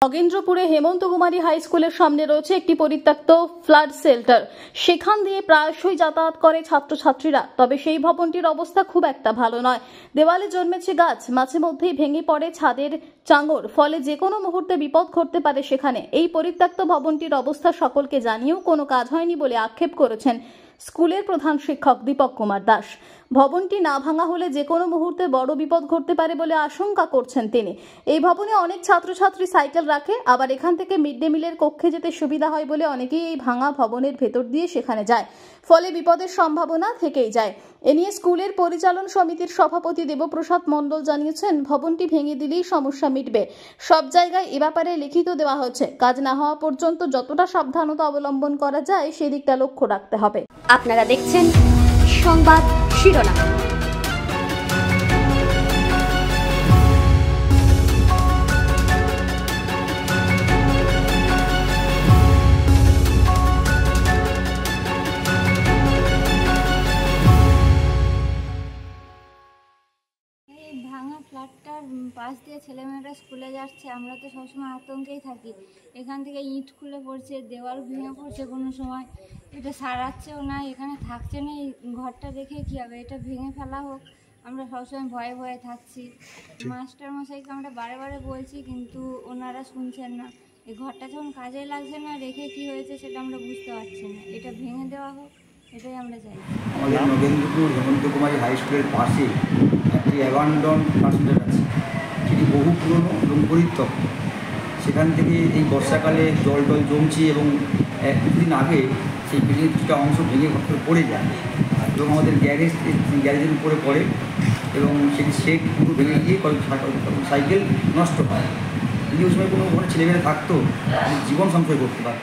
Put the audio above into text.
নগেন্দ্রপুরে হেমন্ত কুমারী high স্কুলের সামনে রয়েছে একটি পরিত্যক্ত ফ্লাড শেল্টার। সেখান দিয়ে প্রায়শই যাতায়াত করে ছাত্রছাত্রীরা। তবে সেই ভবনটির অবস্থা খুব একটা ভালো নয়। দেওয়ালে জন্মেছে গাছ, মাঝে মধ্যেই ভেঙে পড়ে ছাদের চাঙড়, ফলে যে কোনো মুহূর্তে বিপদ ঘটতে পারে সেখানে। এই পরিত্যক্ত ভবনটির অবস্থা সকলকে জানিয়েও কোনো কাজ হয়নি বলে আক্ষেপ করেছেন স্কুলের প্রধান শিক্ষক দীপক কুমার দাস। ভবনটি না ভাঙা হলে যে কোনো মুহূর্তে বড় বিপদ ঘটতে পারে বলে আশঙ্কা করছেন তিনি। এই ভবনে অনেক ছাত্রছাত্রী সাইকেল রাখে, আবার এখান থেকে মিড ডে মিলের কক্ষে যেতে সুবিধা হয় বলে অনেকেই এই ভাঙা ভবনের ভেতর দিয়ে সেখানে যায়, ফলে বিপদের সম্ভাবনা থেকেই যায়। এ নিয়ে স্কুলের পরিচালন সমিতির সভাপতি দেবপ্রসাদ মণ্ডল জানিয়েছেন, ভবনটি ভেঙে দিলেই সমস্যা মিটবে। সব জায়গায় এ ব্যাপারে লিখিত দেওয়া হচ্ছে। কাজ না হওয়া পর্যন্ত যতটা সাবধানতা অবলম্বন করা যায় সেদিকটা লক্ষ্য রাখতে হবে। আপনারা দেখছেন সংবাদ শিরোনাম। ভাঙা ফ্ল্যাটটার পাশ দিয়ে ছেলেমেয়েরা স্কুলে যাচ্ছে, আমরা তো সবসময় আতঙ্কেই থাকি। এখান থেকে ইট খুলে পড়ছে, দেওয়াল ভেঙে পড়ছে, কোনো সময় এটা সারাচ্ছেও না, এখানে থাকছে না। এই ঘরটা দেখে কী হবে, এটা ভেঙে ফেলা হোক, আমরা সবসময় ভয়ে ভয়ে থাকছি। মাস্টার মশাইকে আমরা বারে বারে বলছি, কিন্তু ওনারা শুনছেন না। এই ঘরটা যখন কাজে লাগছে না, রেখে কি হয়েছে সেটা আমরা বুঝতে পারছি না। এটা ভেঙে দেওয়া হোক, এটাই আমরা চাই। আমাদের নগেন্দ্রপুর হেমন্ত কুমারী হাই স্কুলের পাশে একটি অ্যাবান্ডন ফার্নিচার আছে, সেটি বহু পুরনো এবং পরিত্যক্ত। সেখান থেকে এই বর্ষাকালে জল জমছে এবং কিছুদিন আগে সেই বিল্ডিংয়ের কিছুটা অংশ ভেঙে পড়ে যায় এবং আমাদের গ্যারেজের উপরে পড়ে এবং সেটি শেড পুরো ভেঙে গিয়ে সাইকেল নষ্ট হয়। যদি ওই সময় কোনো ছেলেমেয়েরা থাকতো, জীবন সঞ্চয় করতে পারত।